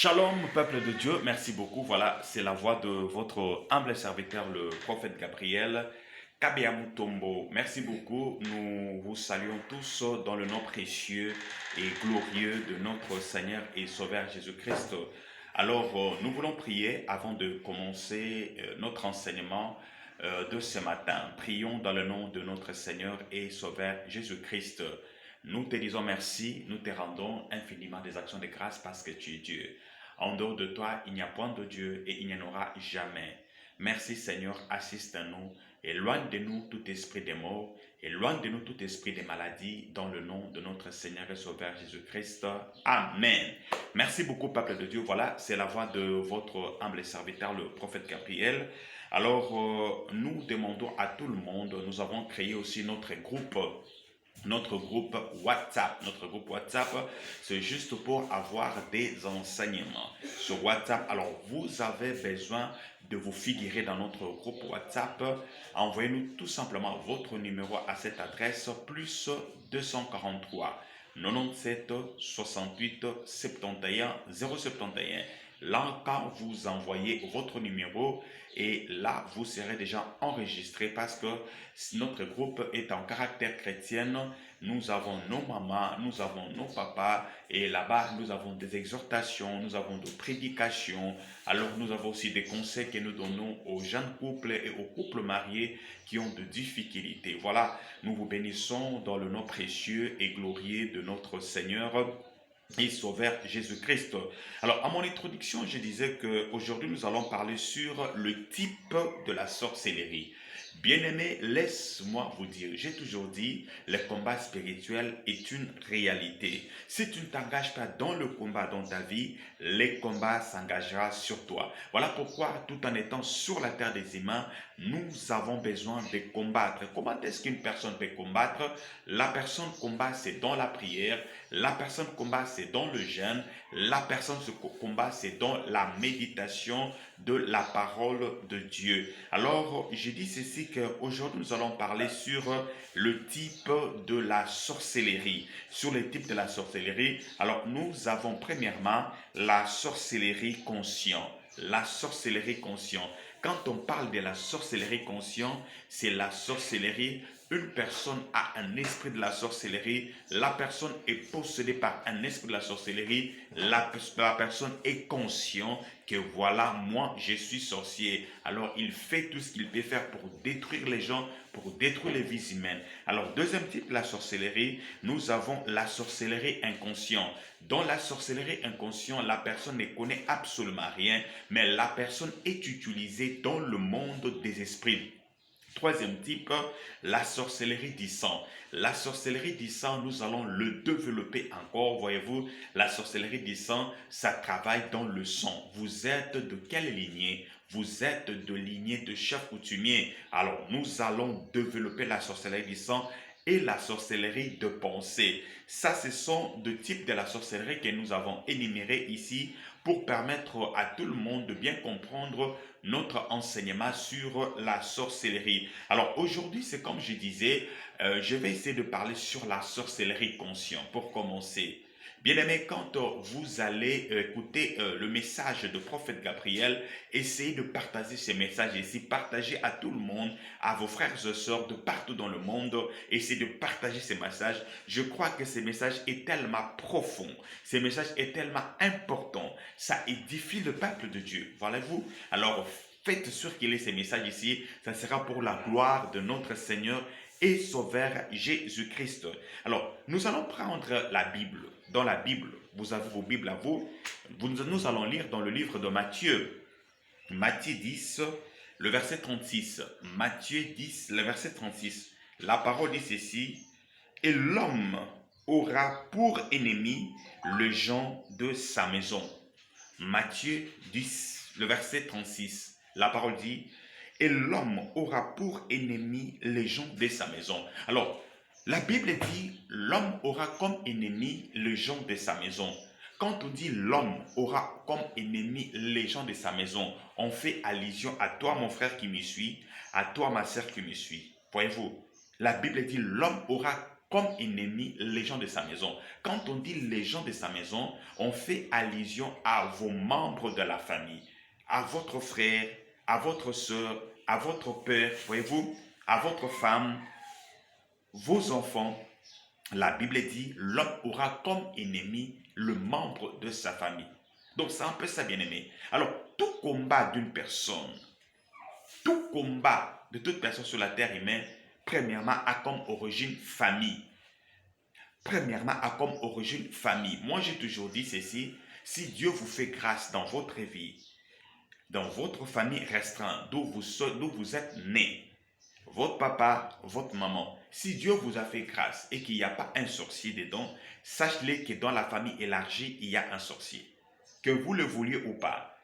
Shalom, peuple de Dieu, merci beaucoup. Voilà, c'est la voix de votre humble serviteur, le prophète Gabriel Kabeamutombo. Merci beaucoup. Nous vous saluons tous dans le nom précieux et glorieux de notre Seigneur et Sauveur Jésus-Christ. Alors, nous voulons prier avant de commencer notre enseignement de ce matin. Prions dans le nom de notre Seigneur et Sauveur Jésus-Christ. Nous te disons merci, nous te rendons infiniment des actions de grâce parce que tu es Dieu. En dehors de toi, il n'y a point de Dieu et il n'y en aura jamais. Merci Seigneur, assiste-nous, éloigne de nous tout esprit de mort, éloigne de nous tout esprit de maladie, dans le nom de notre Seigneur et Sauveur Jésus-Christ. Amen. Merci beaucoup, peuple de Dieu. Voilà, c'est la voix de votre humble serviteur, le prophète Gabriel. Alors, nous demandons à tout le monde, nous avons créé aussi notre groupe WhatsApp. Notre groupe WhatsApp, c'est juste pour avoir des enseignements sur WhatsApp. Alors, vous avez besoin de vous figurer dans notre groupe WhatsApp. Envoyez-nous tout simplement votre numéro à cette adresse plus 243 97 68 71 071. Là, quand vous envoyez votre numéro, et là, vous serez déjà enregistré parce que notre groupe est en caractère chrétien. Nous avons nos mamans, nous avons nos papas et là-bas, nous avons des exhortations, nous avons des prédications. Alors, nous avons aussi des conseils que nous donnons aux jeunes couples et aux couples mariés qui ont de difficultés. Voilà, nous vous bénissons dans le nom précieux et glorieux de notre Seigneur et Sauveur Jésus-Christ. Alors, à mon introduction, je disais qu'aujourd'hui, nous allons parler sur le type de la sorcellerie. Bien-aimés, laisse-moi vous dire, j'ai toujours dit, le combat spirituel est une réalité. Si tu ne t'engages pas dans le combat dans ta vie, le combat s'engagera sur toi. Voilà pourquoi, tout en étant sur la terre des humains, nous avons besoin de combattre. Comment est-ce qu'une personne peut combattre? La personne combat, c'est dans la prière. La personne combat, c'est dans le jeûne. La personne se combat, c'est dans la méditation de la parole de Dieu. Alors, je dis ceci qu'aujourd'hui, nous allons parler sur le type de la sorcellerie. Sur le type de la sorcellerie, alors nous avons premièrement la sorcellerie consciente. La sorcellerie consciente. Quand on parle de la sorcellerie consciente, c'est la sorcellerie. Une personne a un esprit de la sorcellerie, la personne est possédée par un esprit de la sorcellerie, la personne est consciente que voilà, moi je suis sorcier. Alors il fait tout ce qu'il peut faire pour détruire les gens, pour détruire les vies humaines. Alors deuxième type de la sorcellerie, nous avons la sorcellerie inconsciente. Dans la sorcellerie inconsciente, la personne ne connaît absolument rien, mais la personne est utilisée dans le monde des esprits. Troisième type, la sorcellerie du sang. La sorcellerie du sang, nous allons le développer encore. Voyez-vous, la sorcellerie du sang, ça travaille dans le sang. Vous êtes de quelle lignée? Vous êtes de lignée de chef coutumier. Alors, nous allons développer la sorcellerie du sang et la sorcellerie de pensée. Ça, ce sont deux types de la sorcellerie que nous avons énumérés ici pour permettre à tout le monde de bien comprendre notre enseignement sur la sorcellerie. Alors aujourd'hui, c'est comme je disais, je vais essayer de parler sur la sorcellerie consciente pour commencer. Bien aimé, quand vous allez écouter le message de prophète Gabriel, essayez de partager ces messages ici, partagez à tout le monde, à vos frères et sœurs de partout dans le monde, essayez de partager ces messages. Je crois que ces messages est tellement profond, ces messages est tellement important, ça édifie le peuple de Dieu. Voyez-vous? Alors, faites sûr qu'il ait ces messages ici, ça sera pour la gloire de notre Seigneur et Sauveur Jésus-Christ. Alors, nous allons prendre la Bible. Dans la Bible, vous avez vos Bibles à vous. Nous allons lire dans le livre de Matthieu. Matthieu 10, le verset 36. Matthieu 10, le verset 36. La parole dit ceci. Et l'homme aura pour ennemi les gens de sa maison. Matthieu 10, le verset 36. La parole dit, et l'homme aura pour ennemi les gens de sa maison. Alors, la Bible dit, l'homme aura comme ennemi les gens de sa maison. Quand on dit l'homme aura comme ennemi les gens de sa maison, on fait allusion à toi, mon frère qui me suit, à toi, ma sœur qui me suit. Voyez-vous, la Bible dit, l'homme aura comme ennemis les gens de sa maison. Quand on dit les gens de sa maison, on fait allusion à vos membres de la famille, à votre frère, à votre soeur, à votre père, voyez-vous, à votre femme, vos enfants. La Bible dit, l'homme aura comme ennemi le membre de sa famille. Donc c'est un peu ça, bien-aimé. Alors, tout combat d'une personne, tout combat de toute personne sur la terre humaine, premièrement, a comme origine famille. Premièrement, a comme origine famille. Moi, j'ai toujours dit ceci, si Dieu vous fait grâce dans votre vie, dans votre famille restreinte, d'où vous êtes né, votre papa, votre maman, si Dieu vous a fait grâce et qu'il n'y a pas un sorcier dedans, sachez-le que dans la famille élargie, il y a un sorcier. Que vous le vouliez ou pas.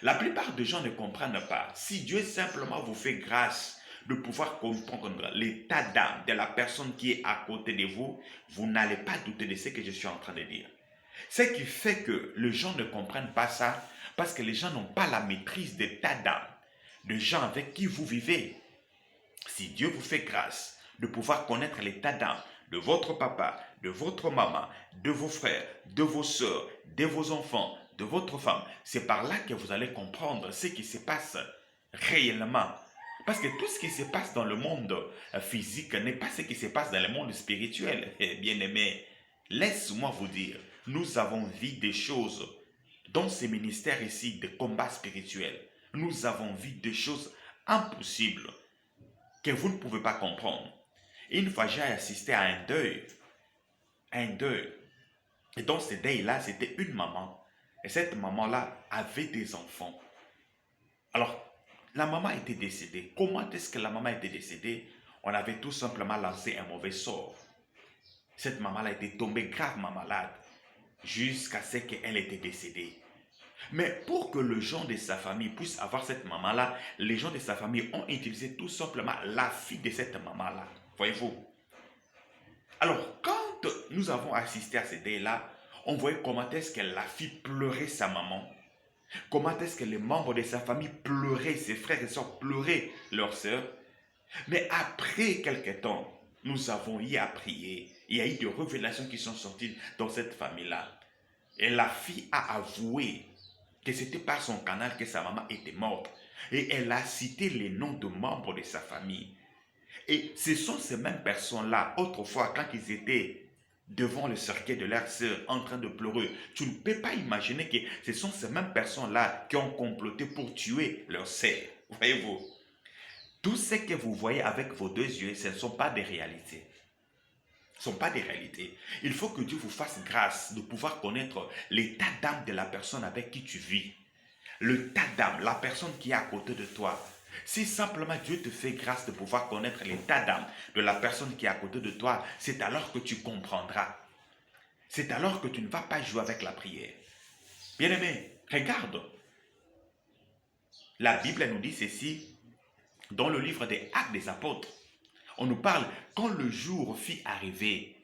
La plupart des gens ne comprennent pas. Si Dieu simplement vous fait grâce de pouvoir comprendre l'état d'âme de la personne qui est à côté de vous, vous n'allez pas douter de ce que je suis en train de dire. Ce qui fait que les gens ne comprennent pas ça, parce que les gens n'ont pas la maîtrise d'état d'âme de gens avec qui vous vivez. Si Dieu vous fait grâce de pouvoir connaître l'état d'âme de votre papa, de votre maman, de vos frères, de vos soeurs, de vos enfants, de votre femme, c'est par là que vous allez comprendre ce qui se passe réellement. Parce que tout ce qui se passe dans le monde physique n'est pas ce qui se passe dans le monde spirituel. Bien-aimés, laisse-moi vous dire, nous avons vu des choses dans ces ministères ici de combat spirituel. Nous avons vu des choses impossibles que vous ne pouvez pas comprendre. Une fois, j'ai assisté à un deuil. Un deuil. Et dans ce deuil-là, c'était une maman. Et cette maman-là avait des enfants. Alors, la maman était décédée. Comment est-ce que la maman était décédée? On avait tout simplement lancé un mauvais sort. Cette maman-là était tombée gravement malade jusqu'à ce qu'elle était décédée. Mais pour que le gens de sa famille puisse avoir cette maman-là, les gens de sa famille ont utilisé tout simplement la fille de cette maman-là. Voyez-vous? Alors, quand nous avons assisté à ce deuil-là, on voyait comment est-ce que la fille pleurait sa maman. Comment est-ce que les membres de sa famille pleuraient, ses frères et sœurs pleuraient leur sœur. Mais après quelque temps, nous avons eu à prier. Il y a eu des révélations qui sont sorties dans cette famille-là. Et la fille a avoué que c'était par son canal que sa maman était morte. Et elle a cité les noms de membres de sa famille. Et ce sont ces mêmes personnes-là, autrefois, quand ils étaient devant le cercueil de leur sœur en train de pleurer, tu ne peux pas imaginer que ce sont ces mêmes personnes-là qui ont comploté pour tuer leur sœur. Voyez-vous? Tout ce que vous voyez avec vos deux yeux, ce ne sont pas des réalités. Ce ne sont pas des réalités. Il faut que Dieu vous fasse grâce de pouvoir connaître l'état d'âme de la personne avec qui tu vis. L'état d'âme, la personne qui est à côté de toi. Si simplement Dieu te fait grâce de pouvoir connaître l'état d'âme de la personne qui est à côté de toi, c'est alors que tu comprendras. C'est alors que tu ne vas pas jouer avec la prière. Bien-aimé, regarde. La Bible nous dit ceci dans le livre des Actes des Apôtres. On nous parle quand le jour fit arriver.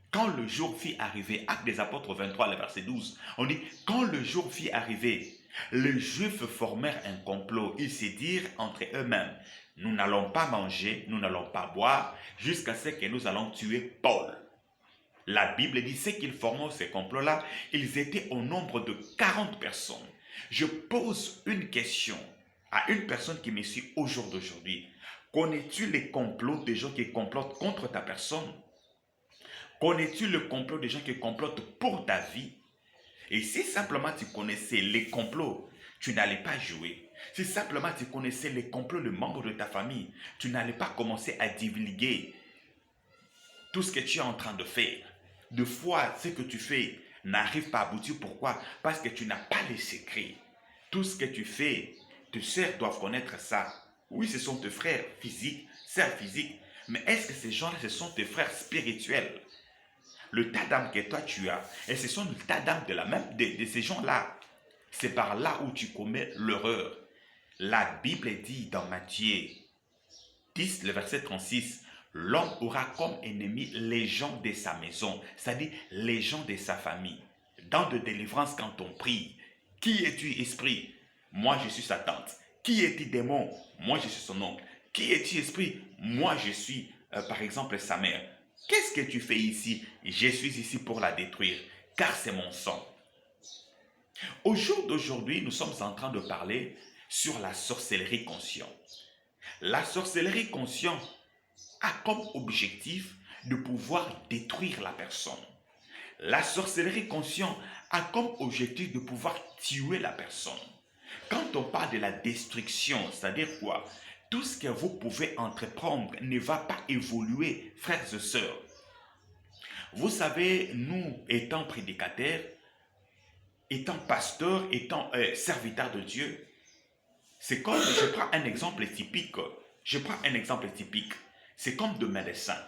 Quand le jour fit arriver, Actes des Apôtres 23, le verset 12, on dit quand le jour fit arriver, les Juifs formèrent un complot. Ils se dirent entre eux-mêmes, nous n'allons pas manger, nous n'allons pas boire, jusqu'à ce que nous allons tuer Paul. La Bible dit, ce qu'ils formaient ce complot-là, ils étaient au nombre de 40 personnes. Je pose une question à une personne qui me suit au jour d'aujourd'hui. Connais-tu les complots des gens qui complotent contre ta personne? Connais-tu le complot des gens qui complotent pour ta vie? Et si simplement tu connaissais les complots, tu n'allais pas jouer. Si simplement tu connaissais les complots de membres de ta famille, tu n'allais pas commencer à divulguer tout ce que tu es en train de faire. De fois, ce que tu fais n'arrive pas à aboutir. Pourquoi? Parce que tu n'as pas les secrets. Tout ce que tu fais, tes sœurs doivent connaître ça. Oui, ce sont tes frères physiques, sœurs physiques. Mais est-ce que ces gens-là, ce sont tes frères spirituels? Le tas d'âme que toi tu as, et ce sont le tas d'âme de ces gens-là. C'est par là où tu commets l'erreur. La Bible dit dans Matthieu 10, le verset 36, l'homme aura comme ennemi les gens de sa maison, c'est-à-dire les gens de sa famille. Dans de délivrance, quand on prie, qui es-tu, esprit? Moi, je suis sa tante. Qui es-tu, démon? Moi, je suis son oncle. Qui es-tu, esprit? Moi, je suis, par exemple, sa mère. Qu'est-ce que tu fais ici? Je suis ici pour la détruire, car c'est mon sang. Au jour d'aujourd'hui, nous sommes en train de parler sur la sorcellerie consciente. La sorcellerie consciente a comme objectif de pouvoir détruire la personne. La sorcellerie consciente a comme objectif de pouvoir tuer la personne. Quand on parle de la destruction, c'est-à-dire quoi? Tout ce que vous pouvez entreprendre ne va pas évoluer, frères et sœurs. Vous savez, nous, étant prédicateurs, étant pasteurs, étant serviteurs de Dieu, c'est comme, je prends un exemple typique, c'est comme de médecins.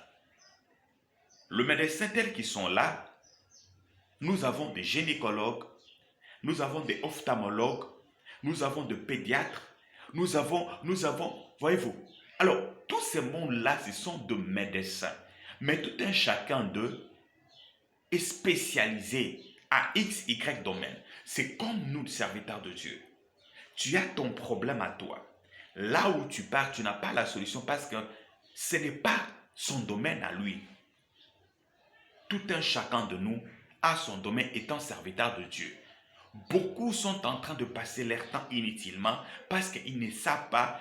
Le médecin tel qu'ils sont là, nous avons des gynécologues, nous avons des ophtalmologues, nous avons des pédiatres, nous avons, voyez-vous. Alors, tous ces mondes-là, ce sont de médecins. Mais tout un chacun d'eux est spécialisé à X, Y domaine. C'est comme nous, serviteurs de Dieu. Tu as ton problème à toi. Là où tu pars, tu n'as pas la solution parce que ce n'est pas son domaine à lui. Tout un chacun de nous a son domaine étant serviteur de Dieu. Beaucoup sont en train de passer leur temps inutilement parce qu'ils ne savent pas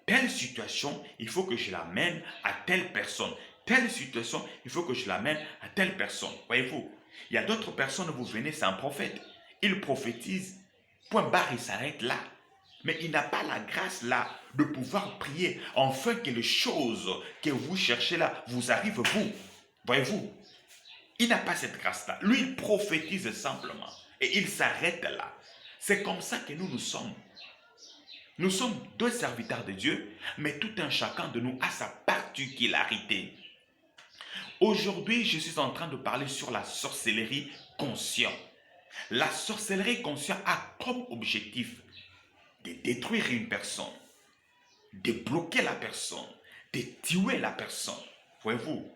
telle situation, il faut que je l'amène à telle personne. Telle situation, il faut que je l'amène à telle personne. Voyez-vous, il y a d'autres personnes, vous venez, c'est un prophète. Il prophétise, point barre, il s'arrête là. Mais il n'a pas la grâce là de pouvoir prier afin que les choses que vous cherchez là vous arrivent vous. Voyez-vous, il n'a pas cette grâce-là. Lui, il prophétise simplement. Et il s'arrête là. C'est comme ça que nous sommes. Nous sommes deux serviteurs de Dieu, mais tout un chacun de nous a sa particularité. Aujourd'hui, je suis en train de parler sur la sorcellerie consciente. La sorcellerie consciente a comme objectif de détruire une personne, de bloquer la personne, de tuer la personne. Voyez-vous,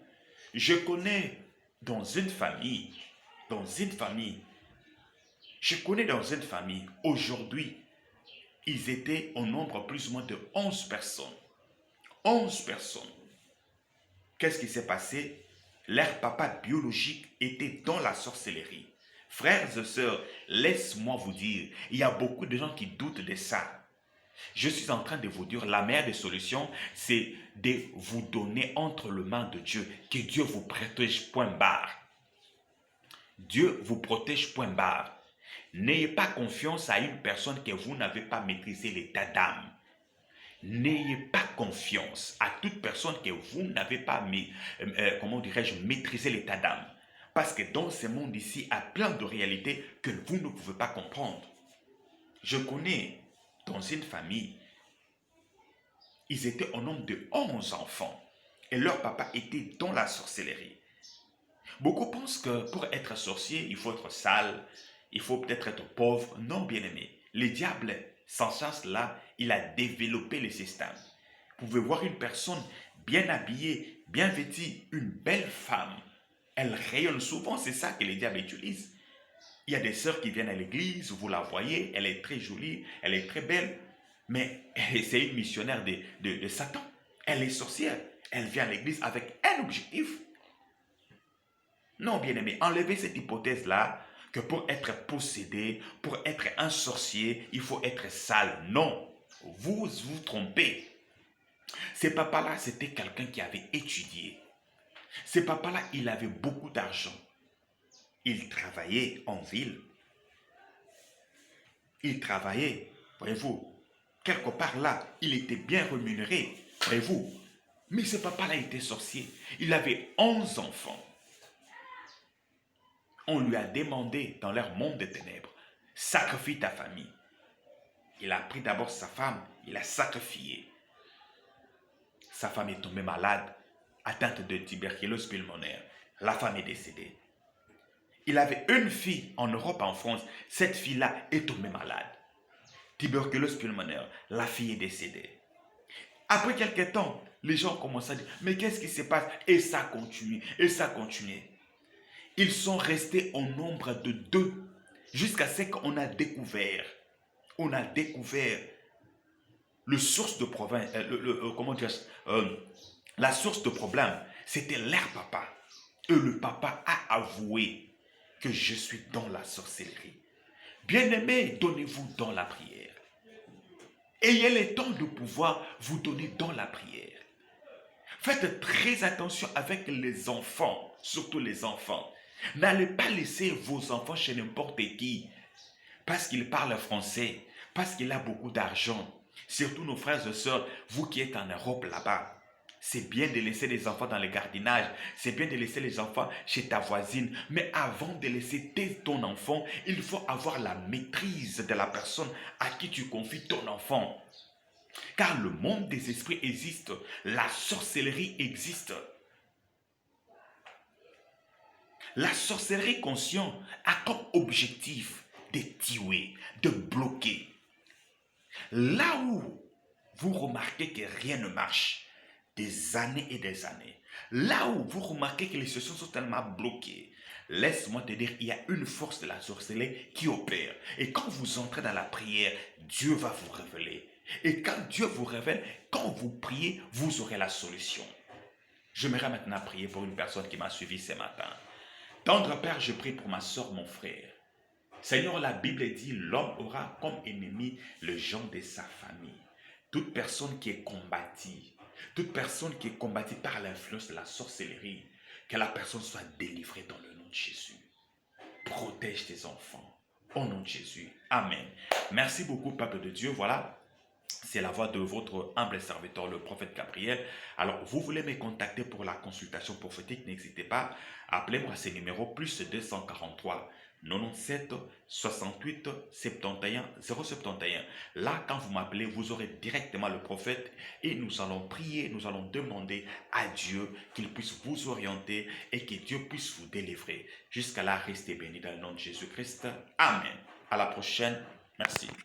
je connais dans une famille, aujourd'hui, ils étaient au nombre plus ou moins de 11 personnes. 11 personnes. Qu'est-ce qui s'est passé? Leur papa biologique était dans la sorcellerie. Frères et sœurs, laisse-moi vous dire, il y a beaucoup de gens qui doutent de ça. Je suis en train de vous dire, la meilleure des solutions, c'est de vous donner entre les mains de Dieu. Que Dieu vous protège, point barre. Dieu vous protège, point barre. N'ayez pas confiance à une personne que vous n'avez pas maîtrisé l'état d'âme. N'ayez pas confiance à toute personne que vous n'avez pas, maîtrisé l'état d'âme. Parce que dans ce monde ici, il y a plein de réalités que vous ne pouvez pas comprendre. Je connais dans une famille, ils étaient au nombre de 11 enfants. Et leur papa était dans la sorcellerie. Beaucoup pensent que pour être sorcier, il faut être sale, il faut peut-être être pauvre. Non, bien-aimé. Le diable, sans chance là, il a développé le système. Vous pouvez voir une personne bien habillée, bien vêtue, une belle femme. Elle rayonne souvent, c'est ça que le diable utilise. Il y a des sœurs qui viennent à l'église, vous la voyez, elle est très jolie, elle est très belle, mais c'est une missionnaire de Satan. Elle est sorcière, elle vient à l'église avec un objectif. Non, bien-aimé, enlevez cette hypothèse-là, que pour être possédé, pour être un sorcier, il faut être sale. Non, vous vous trompez. Ce papa-là, c'était quelqu'un qui avait étudié. Ce papa-là, il avait beaucoup d'argent. Il travaillait en ville. Il travaillait, voyez-vous, quelque part là, il était bien rémunéré, voyez-vous. Mais ce papa-là était sorcier. Il avait 11 enfants. On lui a demandé dans leur monde des ténèbres, sacrifie ta famille. Il a pris d'abord sa femme, il a sacrifié. Sa femme est tombée malade, atteinte de tuberculose pulmonaire. La femme est décédée. Il avait une fille en Europe, en France. Cette fille-là est tombée malade. Tuberculose pulmonaire. La fille est décédée. Après quelques temps, les gens commencent à dire, mais qu'est-ce qui se passe? Et ça continue, et ça continue. Ils sont restés au nombre de 2 jusqu'à ce qu'on a découvert. On a découvert le source de province, la source de problème. C'était leur papa. Et le papa a avoué que je suis dans la sorcellerie. Bien-aimés, donnez-vous dans la prière. Ayez le temps de pouvoir vous donner dans la prière. Faites très attention avec les enfants, surtout les enfants. N'allez pas laisser vos enfants chez n'importe qui parce qu'il parle français, parce qu'il a beaucoup d'argent. Surtout nos frères et sœurs, vous qui êtes en Europe là-bas. C'est bien de laisser les enfants dans le gardiennage, c'est bien de laisser les enfants chez ta voisine. Mais avant de laisser ton enfant, il faut avoir la maîtrise de la personne à qui tu confies ton enfant. Car le monde des esprits existe, la sorcellerie existe. La sorcellerie consciente a comme objectif de tuer, de bloquer. Là où vous remarquez que rien ne marche, des années et des années, là où vous remarquez que les situations sont tellement bloquées, laisse-moi te dire, il y a une force de la sorcellerie qui opère. Et quand vous entrez dans la prière, Dieu va vous révéler. Et quand Dieu vous révèle, quand vous priez, vous aurez la solution. J'aimerais maintenant prier pour une personne qui m'a suivi ce matin. Tendre Père, je prie pour ma soeur, mon frère. Seigneur, la Bible dit, l'homme aura comme ennemi le gens de sa famille. Toute personne qui est combattue, par l'influence de la sorcellerie, que la personne soit délivrée dans le nom de Jésus. Protège tes enfants. Au nom de Jésus. Amen. Merci beaucoup, peuple de Dieu. Voilà. C'est la voix de votre humble serviteur, le prophète Gabriel. Alors, vous voulez me contacter pour la consultation prophétique, n'hésitez pas. Appelez-moi à ce numéro, plus 243 97 68 71 071. Là, quand vous m'appelez, vous aurez directement le prophète et nous allons prier, nous allons demander à Dieu qu'il puisse vous orienter et que Dieu puisse vous délivrer. Jusqu'à là, restez bénis dans le nom de Jésus-Christ. Amen. À la prochaine. Merci.